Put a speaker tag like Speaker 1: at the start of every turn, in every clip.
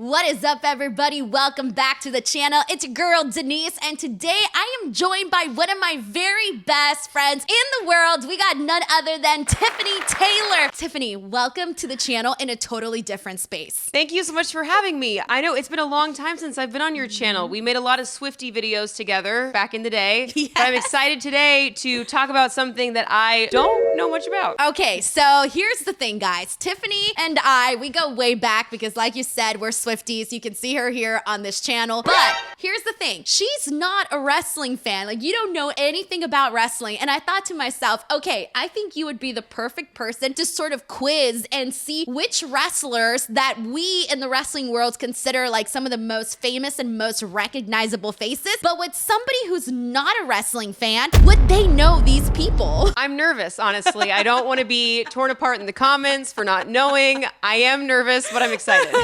Speaker 1: What is up, everybody? Welcome back to the channel. It's your girl, Denise, and today I am joined by one of my very best friends in the world. We got none other than Tiffany Taylor. Tiffany, welcome to the channel in a totally different space.
Speaker 2: Thank you so much for having me. I know it's been a long time since I've been on your channel. We made a lot of Swiftie videos together back in the day.
Speaker 1: Yes.
Speaker 2: But I'm excited today to talk about something that I don't know much about.
Speaker 1: Okay, so here's the thing, guys. Tiffany and I, we go way back because like you said, we're Swifties. You can see her here on this channel. But here's the thing. She's not a wrestling fan. Like, you don't know anything about wrestling. And I thought to myself, okay, I think you would be the perfect person to sort of quiz and see which wrestlers that we in the wrestling world consider like some of the most famous and most recognizable faces. But with somebody who's not a wrestling fan, would they know these people?
Speaker 2: I'm nervous, honestly. I don't want to be torn apart in the comments for not knowing. I am nervous, but I'm excited.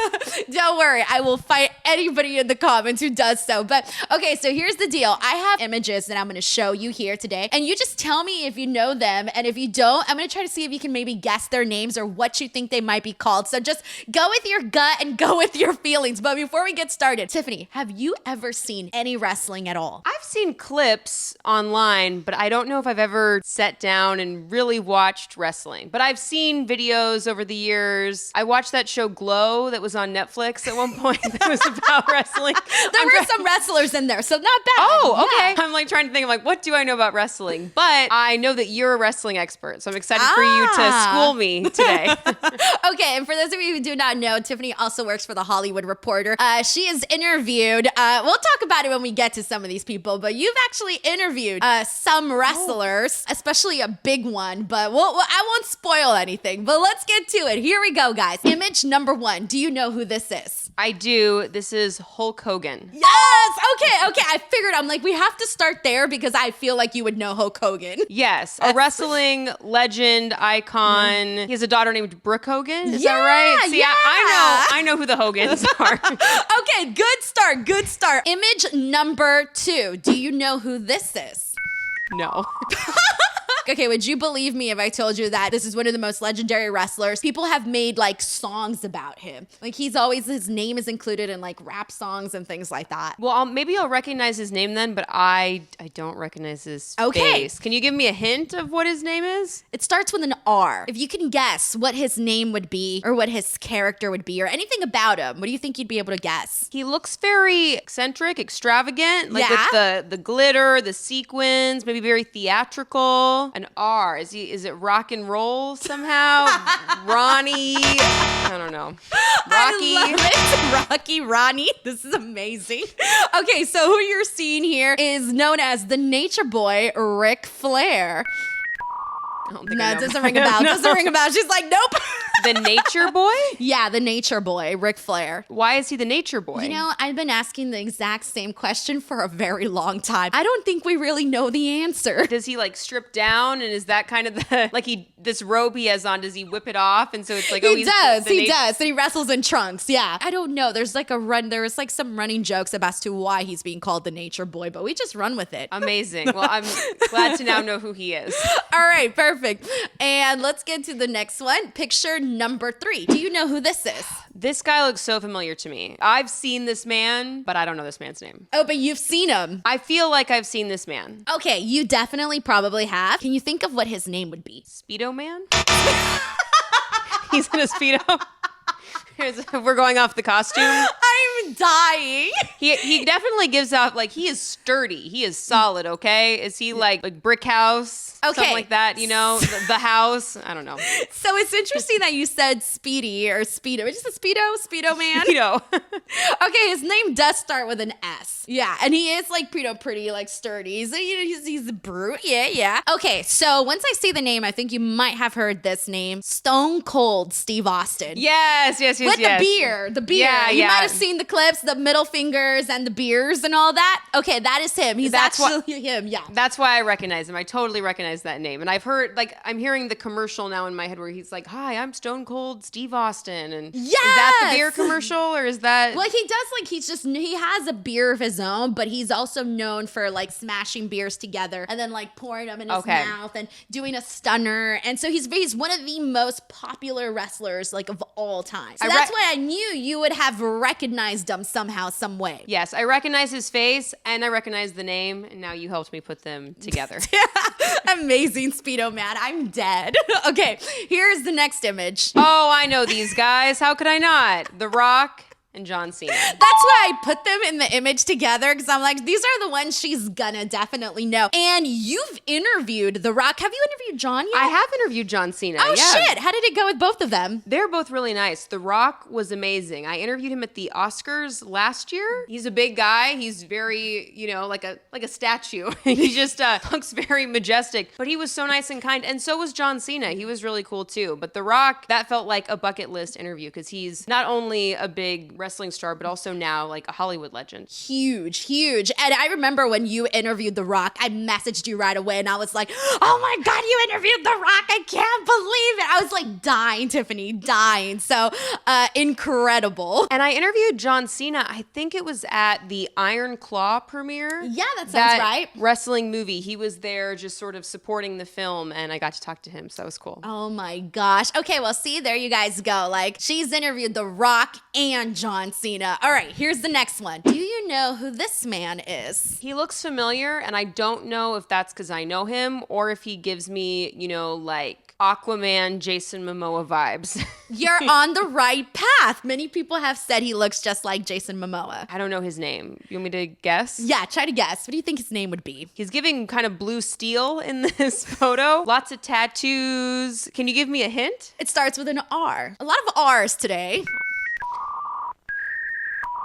Speaker 1: Don't worry, I will fight anybody in the comments who does so. But okay, so here's the deal. I have images that I'm going to show you here today, and you just tell me if you know them, and if you don't, I'm going to try to see if you can maybe guess their names or what you think they might be called. So just go with your gut and go with your feelings. But before we get started, Tiffany, have you ever seen any wrestling at all?
Speaker 2: I've seen clips online, but I don't know if I've ever sat down and really watched wrestling. But I've seen videos over the years. I watched that show Glow that was on Netflix at one point that was about wrestling.
Speaker 1: There were some wrestlers in there, so not bad.
Speaker 2: Oh, okay. Yeah. I'm like trying to think of like, what do I know about wrestling? But I know that you're a wrestling expert, so I'm excited for you to school me today.
Speaker 1: Okay, and for those of you who do not know, Tiffany also works for The Hollywood Reporter. She is interviewed. We'll talk about it when we get to some of these people, but you've actually interviewed some wrestlers, especially a big one, but I won't spoil anything, but let's get to it. Here we go, guys. Image number 1. Do you know who this is?
Speaker 2: I do. This is Hulk Hogan.
Speaker 1: Yes! Okay. I figured, I'm like, we have to start there because I feel like you would know Hulk Hogan.
Speaker 2: Yes, a wrestling legend, icon. He has a daughter named Brooke Hogan. Is that right? See,
Speaker 1: yeah.
Speaker 2: I know who the Hogans are.
Speaker 1: Okay, good start. Image number 2. Do you know who this is?
Speaker 2: No.
Speaker 1: Okay, would you believe me if I told you that this is one of the most legendary wrestlers? People have made like songs about him. Like his name is included in like rap songs and things like that.
Speaker 2: Well, maybe I'll recognize his name then, but I don't recognize his face. Can you give me a hint of what his name is?
Speaker 1: It starts with an R. If you can guess what his name would be or what his character would be or anything about him, what do you think you'd be able to guess?
Speaker 2: He looks very eccentric, extravagant, like with the glitter, the sequins, maybe very theatrical. An R. Is it rock and roll somehow? Ronnie. I don't know. Rocky.
Speaker 1: I love it. Rocky Ronnie. This is amazing. Okay, so who you're seeing here is known as the Nature Boy, Ric Flair. No, it doesn't ring a bell.
Speaker 2: No.
Speaker 1: Doesn't ring a bell. She's like, nope.
Speaker 2: The Nature Boy?
Speaker 1: Yeah, the Nature Boy, Ric Flair.
Speaker 2: Why is he the Nature Boy?
Speaker 1: You know, I've been asking the exact same question for a very long time. I don't think we really know the answer.
Speaker 2: Does he like strip down, and is that kind of the like this robe he has on? Does he whip it off, and so it's like
Speaker 1: he does. And he wrestles in trunks. Yeah, I don't know. There's like there's like some running jokes as to why he's being called the Nature Boy, but we just run with it.
Speaker 2: Amazing. Well, I'm glad to now know who he is.
Speaker 1: All right, perfect. And let's get to the next one. Picture number 3. Do you know who this is?
Speaker 2: This guy looks so familiar to me. I've seen this man, but I don't know this man's name.
Speaker 1: Oh, but you've seen him.
Speaker 2: I feel like I've seen this man.
Speaker 1: Okay, you definitely probably have. Can you think of what his name would be?
Speaker 2: Speedo Man? He's in a Speedo? We're going off the costume.
Speaker 1: I'm dying.
Speaker 2: He definitely gives off like he is sturdy. He is solid. Okay, is he like Brick House?
Speaker 1: Okay,
Speaker 2: something like that. You know, the house. I don't know.
Speaker 1: So it's interesting that you said Speedy or Speedo. Is it Speedo Man?
Speaker 2: Speedo.
Speaker 1: Okay, his name does start with an S. Yeah, and he is like pretty like sturdy. He's a brute. Yeah. Okay, so once I see the name, I think you might have heard this name: Stone Cold Steve Austin.
Speaker 2: Yes.
Speaker 1: With the beer. Yeah. You might have seen the clip clips, the middle fingers, and the beers and all that. Okay, that is him. He's actually him. Yeah.
Speaker 2: That's why I recognize him. I totally recognize that name. And I've heard, like, I'm hearing the commercial now in my head where he's like, "Hi, I'm Stone Cold Steve Austin." And
Speaker 1: yes!
Speaker 2: Is that the beer commercial, or is that?
Speaker 1: Well, he does, like, he has a beer of his own, but he's also known for, like, smashing beers together and then, like, pouring them in his mouth and doing a stunner. And so he's one of the most popular wrestlers, like, of all time. So that's why I knew you would have recognized him somehow, some way.
Speaker 2: Yes, I recognize his face and I recognize the name, and now you helped me put them together.
Speaker 1: Amazing, Speedo Man. I'm dead. Okay, here's the next image.
Speaker 2: Oh, I know these guys. How could I not? The Rock and John Cena.
Speaker 1: That's why I put them in the image together, because I'm like, these are the ones she's gonna definitely know. And you've interviewed The Rock. Have you interviewed John yet?
Speaker 2: I have interviewed John Cena.
Speaker 1: Oh,
Speaker 2: yeah.
Speaker 1: shit. How did it go with both of them?
Speaker 2: They're both really nice. The Rock was amazing. I interviewed him at the Oscars last year. He's a big guy. He's very, like a statue. He just looks very majestic. But he was so nice and kind. And so was John Cena. He was really cool too. But The Rock, that felt like a bucket list interview, because he's not only a big wrestling star, but also now like a Hollywood legend.
Speaker 1: Huge. And I remember when you interviewed The Rock, I messaged you right away and I was like, oh my God, you interviewed The Rock. I can't believe it. I was like dying, Tiffany, dying. So incredible.
Speaker 2: And I interviewed John Cena. I think it was at the Iron Claw premiere.
Speaker 1: Yeah, that sounds right.
Speaker 2: Wrestling movie. He was there just sort of supporting the film, and I got to talk to him. So that was cool.
Speaker 1: Oh my gosh. Okay, well, see, there you guys go. Like, she's interviewed The Rock and John Cena. All right, here's the next one. Do you know who this man is?
Speaker 2: He looks familiar, and I don't know if that's because I know him or if he gives me, like Aquaman, Jason Momoa vibes.
Speaker 1: You're on the right path. Many people have said he looks just like Jason Momoa.
Speaker 2: I don't know his name. You want me to guess?
Speaker 1: Yeah, try to guess. What do you think his name would be?
Speaker 2: He's giving kind of blue steel in this photo. Lots of tattoos. Can you give me a hint?
Speaker 1: It starts with an R. A lot of R's today.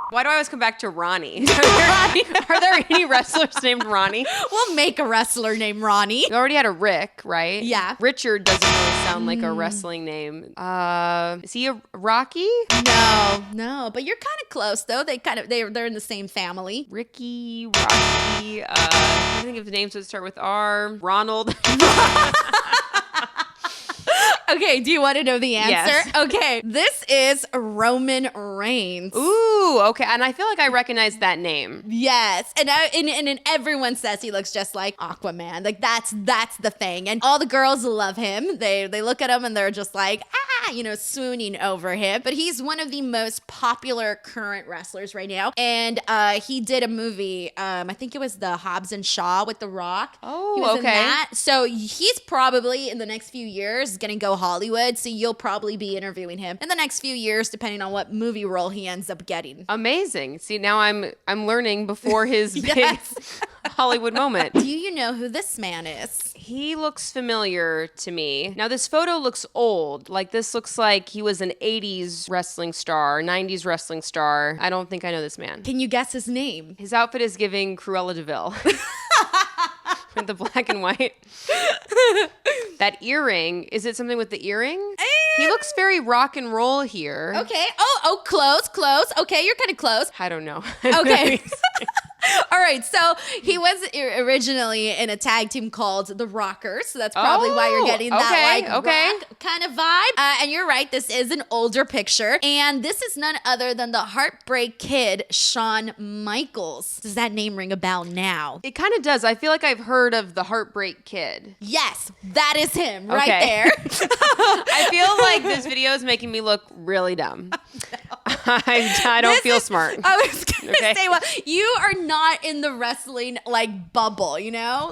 Speaker 2: Why do I always come back to Ronnie? Are there any wrestlers named Ronnie?
Speaker 1: We'll make a wrestler named Ronnie.
Speaker 2: We already had a Rick, right?
Speaker 1: Yeah.
Speaker 2: Richard doesn't really sound like a wrestling name. Is he a Rocky?
Speaker 1: No, but you're kind of close though. They're in the same family.
Speaker 2: Ricky, Rocky. I think of the names that start with R. Ronald.
Speaker 1: Okay, do you want to know the answer?
Speaker 2: Yes.
Speaker 1: Okay, this is Roman Reigns.
Speaker 2: Ooh, okay. And I feel like I recognize that name.
Speaker 1: Yes, and everyone says he looks just like Aquaman. Like that's the thing, and all the girls love him. They look at him and they're just like swooning over him. But he's one of the most popular current wrestlers right now, and he did a movie. I think it was the Hobbs and Shaw with The Rock.
Speaker 2: Oh,
Speaker 1: he was
Speaker 2: okay.
Speaker 1: in that. So he's probably in the next few years gonna go Hollywood. So you'll probably be interviewing him in the next few years, depending on what movie role he ends up getting.
Speaker 2: Amazing. See, now I'm learning before his
Speaker 1: Yes.
Speaker 2: big Hollywood moment.
Speaker 1: Do you know who this man is?
Speaker 2: He looks familiar to me. Now, this photo looks old. Like, this looks like he was an 80s wrestling star, 90s wrestling star. I don't think I know this man.
Speaker 1: Can you guess his name?
Speaker 2: His outfit is giving Cruella de Vil. With the black and white. That earring, is it something with the earring? He looks very rock and roll here.
Speaker 1: Okay. Oh, close. Okay, you're kind of close.
Speaker 2: I don't know.
Speaker 1: Okay. All right, so he was originally in a tag team called The Rockers, so that's probably why you're getting that rock kind of vibe. And you're right, this is an older picture, and this is none other than the Heartbreak Kid, Shawn Michaels. Does that name ring a bell now?
Speaker 2: It kind of does. I feel like I've heard of the Heartbreak Kid.
Speaker 1: Yes, that is him right there.
Speaker 2: I feel like this video is making me look really dumb. I don't feel smart.
Speaker 1: I was going to say, well, you are not in the wrestling bubble,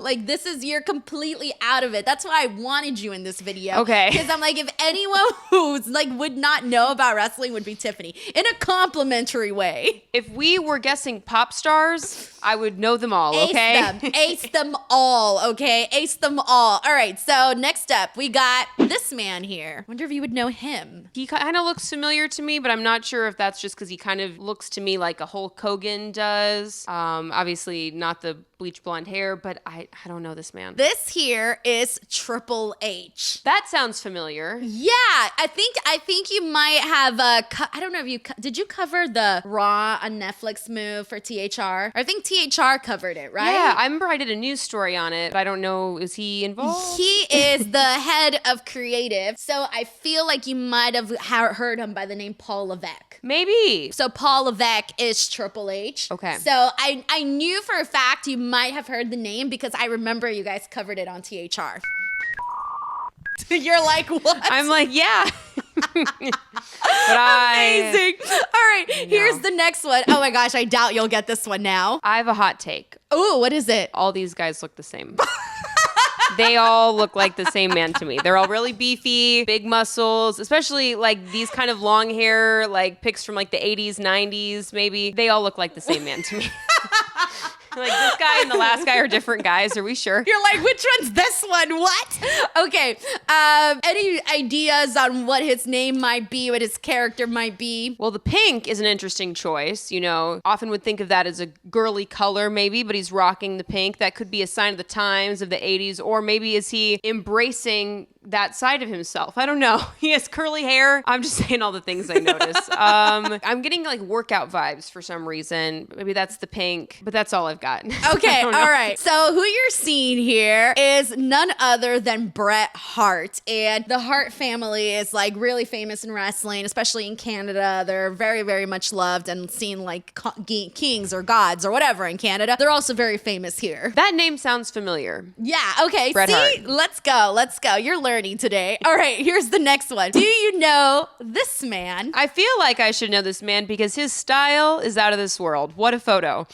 Speaker 1: Like you're completely out of it. That's why I wanted you in this video.
Speaker 2: Okay.
Speaker 1: Because I'm like, if anyone who's would not know about wrestling would be Tiffany in a complimentary way.
Speaker 2: If we were guessing pop stars, I would know them all, okay?
Speaker 1: Ace them all, okay? Ace them all. All right, so next up, we got this man here. Wonder if you would know him.
Speaker 2: He kind of looks familiar to me, but I'm not sure if that's just because he kind of looks to me like a Hulk Hulk Hogan does. Obviously not the bleach blonde hair, but I don't know this man.
Speaker 1: This here is Triple H.
Speaker 2: That sounds familiar.
Speaker 1: Yeah, I think you might have I don't know if did you cover the Raw on Netflix move for THR? I think THR covered it, right?
Speaker 2: Yeah, I remember I did a news story on it, but I don't know, is he involved?
Speaker 1: He is the head of creative, so I feel like you might have heard him by the name Paul Levesque.
Speaker 2: Maybe.
Speaker 1: So Paul Levesque is Triple H.
Speaker 2: Okay.
Speaker 1: So I knew for a fact you might have heard the name because I remember you guys covered it on THR. You're like, what?
Speaker 2: I'm like, yeah.
Speaker 1: Amazing. All right, here's the next one. Oh my gosh, I doubt you'll get this one now.
Speaker 2: I have a hot take.
Speaker 1: Oh, what is it?
Speaker 2: All these guys look the same. They all look like the same man to me. They're all really beefy, big muscles, especially like these kind of long hair, like pics from like the 80s, 90s, maybe. They all look like the same man to me. Like this guy and the last guy are different guys. Are we sure?
Speaker 1: You're like, which one's this one? What? Okay. Any ideas on what his name might be, what his character might be?
Speaker 2: Well, the pink is an interesting choice. You know, often would think of that as a girly color maybe, but he's rocking the pink. That could be a sign of the times of the 80s, or maybe is he embracing that side of himself? I don't know. He has curly hair. I'm just saying all the things I notice. I'm getting like workout vibes for some reason. Maybe that's the pink, but that's all I've got.
Speaker 1: Okay, all right. So who you're seeing here is none other than Bret Hart. And the Hart family is like really famous in wrestling, especially in Canada. They're very, very much loved and seen like kings or gods or whatever in Canada. They're also very famous here.
Speaker 2: That name sounds familiar.
Speaker 1: Yeah, okay.
Speaker 2: Bret Hart.
Speaker 1: Let's go. Let's go. You're learning today. All right, here's the next one. Do you know this man?
Speaker 2: I feel like I should know this man because his style is out of this world. What a photo.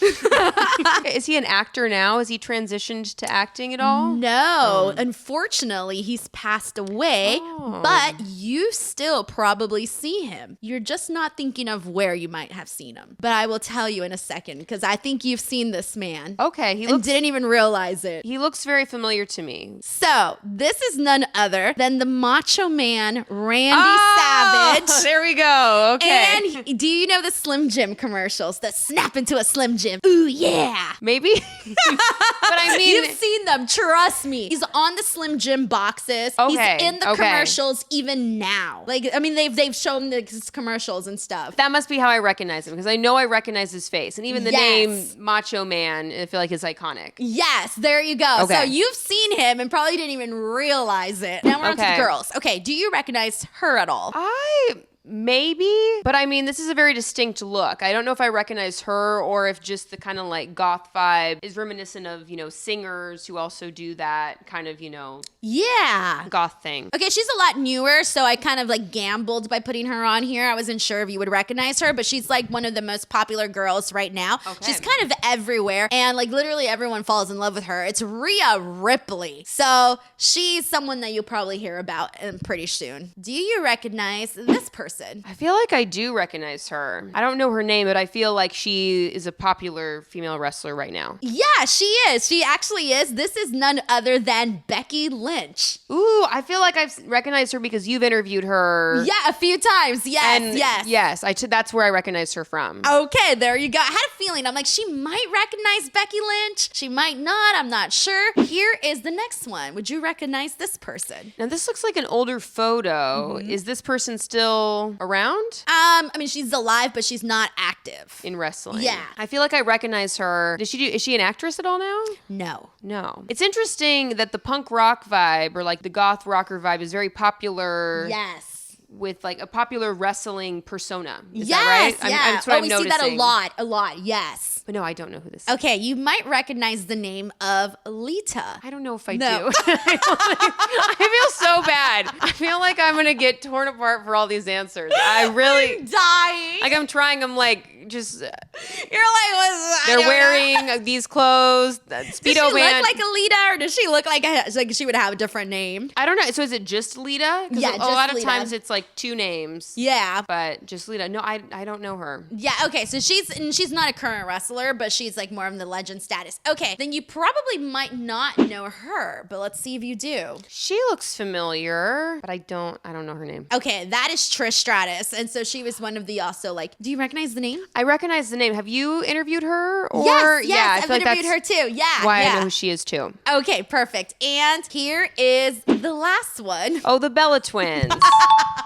Speaker 2: Is he an actor now? Has he transitioned to acting at all?
Speaker 1: No. Unfortunately, he's passed away, but you still probably see him. You're just not thinking of where you might have seen him. But I will tell you in a second because I think you've seen this man.
Speaker 2: Okay.
Speaker 1: And didn't even realize it.
Speaker 2: He looks very familiar to me.
Speaker 1: So, this is none other than the Macho Man, Randy Savage.
Speaker 2: There we go. Okay.
Speaker 1: And do you know the Slim Jim commercials that snap into a Slim Jim? Ooh, yeah.
Speaker 2: Maybe. But I mean,
Speaker 1: you've seen them. Trust me. He's on the Slim Jim boxes.
Speaker 2: Okay.
Speaker 1: He's in the commercials even now. Like, I mean, they've shown the commercials and stuff.
Speaker 2: That must be how I recognize him because I know I recognize his face, and even the name Macho Man, I feel like is iconic.
Speaker 1: Yes, there you go.
Speaker 2: Okay.
Speaker 1: So you've seen him and probably didn't even realize it. Now we're on to the girls. Okay, do you recognize her at all?
Speaker 2: Maybe, but I mean, this is a very distinct look. I don't know if I recognize her or if just the kind of like goth vibe is reminiscent of, you know, singers who also do that kind of, you know, goth thing.
Speaker 1: Okay, she's a lot newer, so I kind of like gambled by putting her on here. I wasn't sure if you would recognize her, but she's like one of the most popular girls right now. Okay. She's kind of everywhere, and like literally everyone falls in love with her. It's Rhea Ripley. So she's someone that you'll probably hear about pretty soon. Do you recognize this person?
Speaker 2: I feel like I do recognize her. I don't know her name, but I feel like she is a popular female wrestler right now.
Speaker 1: Yeah, she is. She actually is. This is none other than Becky Lynch.
Speaker 2: Ooh, I feel like I've recognized her because you've interviewed her.
Speaker 1: Yeah, a few times. Yes.
Speaker 2: That's where I recognized her from.
Speaker 1: Okay, there you go. I had a feeling. I'm like, she might recognize Becky Lynch. She might not. I'm not sure. Here is the next one. Would you recognize this person?
Speaker 2: Now, this looks like an older photo. Mm-hmm. Is this person still around?
Speaker 1: I mean, she's alive, but she's not active
Speaker 2: in wrestling.
Speaker 1: Yeah.
Speaker 2: I feel like I recognize her. Is she an actress at all now?
Speaker 1: No.
Speaker 2: It's interesting that the punk rock vibe or like the goth rocker vibe is very popular.
Speaker 1: Yes.
Speaker 2: With like a popular wrestling persona. Is that right?
Speaker 1: Yeah.
Speaker 2: That's what I'm noticing.
Speaker 1: We see that a lot. Yes.
Speaker 2: But no, I don't know who this is.
Speaker 1: Okay, you might recognize the name of Lita.
Speaker 2: I don't know if I do. I feel so bad. I feel like I'm going to get torn apart for all these answers. I'm
Speaker 1: dying.
Speaker 2: Like I'm trying. I'm like, just
Speaker 1: you're like,
Speaker 2: they're wearing these clothes. Speedo
Speaker 1: does she
Speaker 2: band.
Speaker 1: look like a Lita, or does she look like she would have a different name?
Speaker 2: I don't know. So is it just Lita?
Speaker 1: Yeah,
Speaker 2: a lot of times it's like two names.
Speaker 1: Yeah,
Speaker 2: but just Lita. No, I don't know her.
Speaker 1: Yeah. Okay. So she's not a current wrestler, but she's like more of the legend status. Okay. Then you probably might not know her, but let's see if you do.
Speaker 2: She looks familiar, but I don't know her name.
Speaker 1: Okay, that is Trish Stratus, and so she was one of the also like. Do you recognize the name?
Speaker 2: I recognize the name. Have you interviewed her? Or
Speaker 1: Yes, I've interviewed her too. Yeah.
Speaker 2: Why I know who she is too.
Speaker 1: Okay, perfect. And here is the last one.
Speaker 2: Oh, the Bella Twins.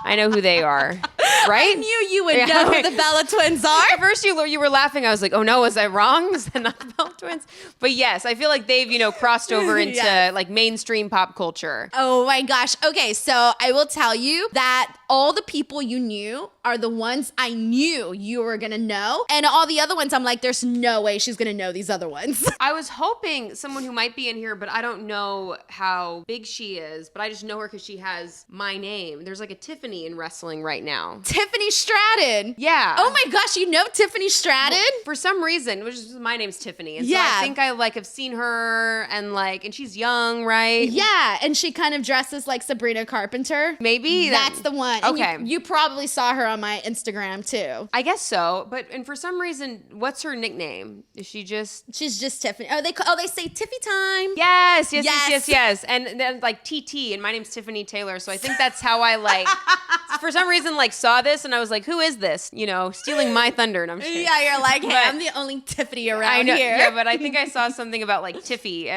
Speaker 2: I know who they are. Right?
Speaker 1: I knew you would know who the Bella Twins are.
Speaker 2: At first you were laughing. I was like, oh no, was I wrong? Is that not the Bella Twins? But yes, I feel like they've, crossed over into like mainstream pop culture.
Speaker 1: Oh my gosh. Okay, so I will tell you that all the people you knew are the ones I knew you were gonna know. And all the other ones, I'm like, there's no way she's gonna know these other ones.
Speaker 2: I was hoping someone who might be in here, but I don't know how big she is, but I just know her because she has my name. There's like a Tiffany in wrestling right now.
Speaker 1: Tiffany Stratton.
Speaker 2: Yeah.
Speaker 1: Oh my gosh, you know Tiffany Stratton?
Speaker 2: Well, for some reason, which is my name's Tiffany. And so I think I have seen her and she's young, right?
Speaker 1: Yeah, and she kind of dresses like Sabrina Carpenter.
Speaker 2: Maybe.
Speaker 1: That's the one. And
Speaker 2: Okay.
Speaker 1: you probably saw her on my Instagram too.
Speaker 2: I guess so, and for some reason, what's her nickname? Is she just?
Speaker 1: She's just Tiffany. They say Tiffy time.
Speaker 2: Yes. And then TT, and my name's Tiffany Taylor, so I think that's how I for some reason saw this and I was like, who is this? Stealing my thunder, and I'm sure.
Speaker 1: Yeah, you're like, hey, I'm the only Tiffany around
Speaker 2: I know,
Speaker 1: here.
Speaker 2: Yeah, but I think I saw something about Tiffy,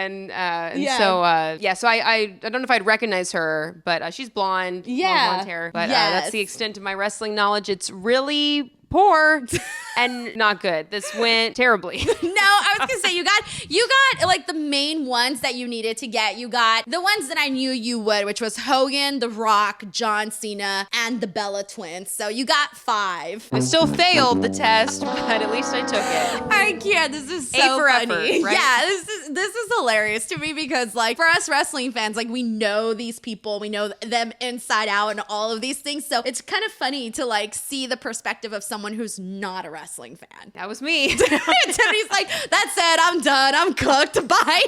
Speaker 2: so I don't know if I'd recognize her, but she's blonde, long blonde hair, but that's the extent of my wrestling knowledge. It's really poor and not good. This went terribly.
Speaker 1: No, I was gonna say you got the main ones that you needed to get. You got the ones that I knew you would, which was Hogan, The Rock, John Cena, and the Bella Twins. So you got 5.
Speaker 2: I still failed the test, but at least I took it.
Speaker 1: I can't. This is so
Speaker 2: A for
Speaker 1: funny.
Speaker 2: effort, right?
Speaker 1: Yeah, this is hilarious to me because for us wrestling fans, we know these people, we know them inside out, and all of these things. So it's kind of funny to see the perspective of someone who's not a wrestling fan.
Speaker 2: That was me.
Speaker 1: Tiffany's like, that's it, I'm done, I'm cooked, bye.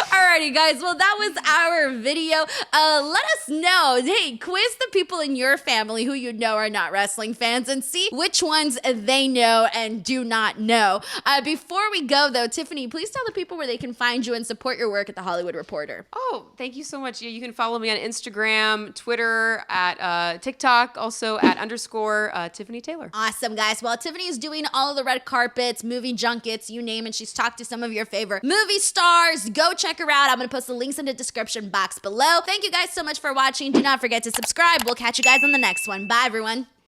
Speaker 1: Alrighty guys, well that was our video. Let us know, hey, quiz the people in your family who you know are not wrestling fans and see which ones they know and do not know. Before we go though, Tiffany, please tell the people where they can find you and support your work at The Hollywood Reporter.
Speaker 2: Oh, thank you so much. Yeah, you can follow me on Instagram, Twitter, at TikTok, also at _ Tiffany Taylor.
Speaker 1: Awesome, guys. Well, Tiffany is doing all of the red carpets, movie junkets, you name it. She's talked to some of your favorite movie stars. Go check her out. I'm going to post the links in the description box below. Thank you guys so much for watching. Do not forget to subscribe. We'll catch you guys on the next one. Bye, everyone.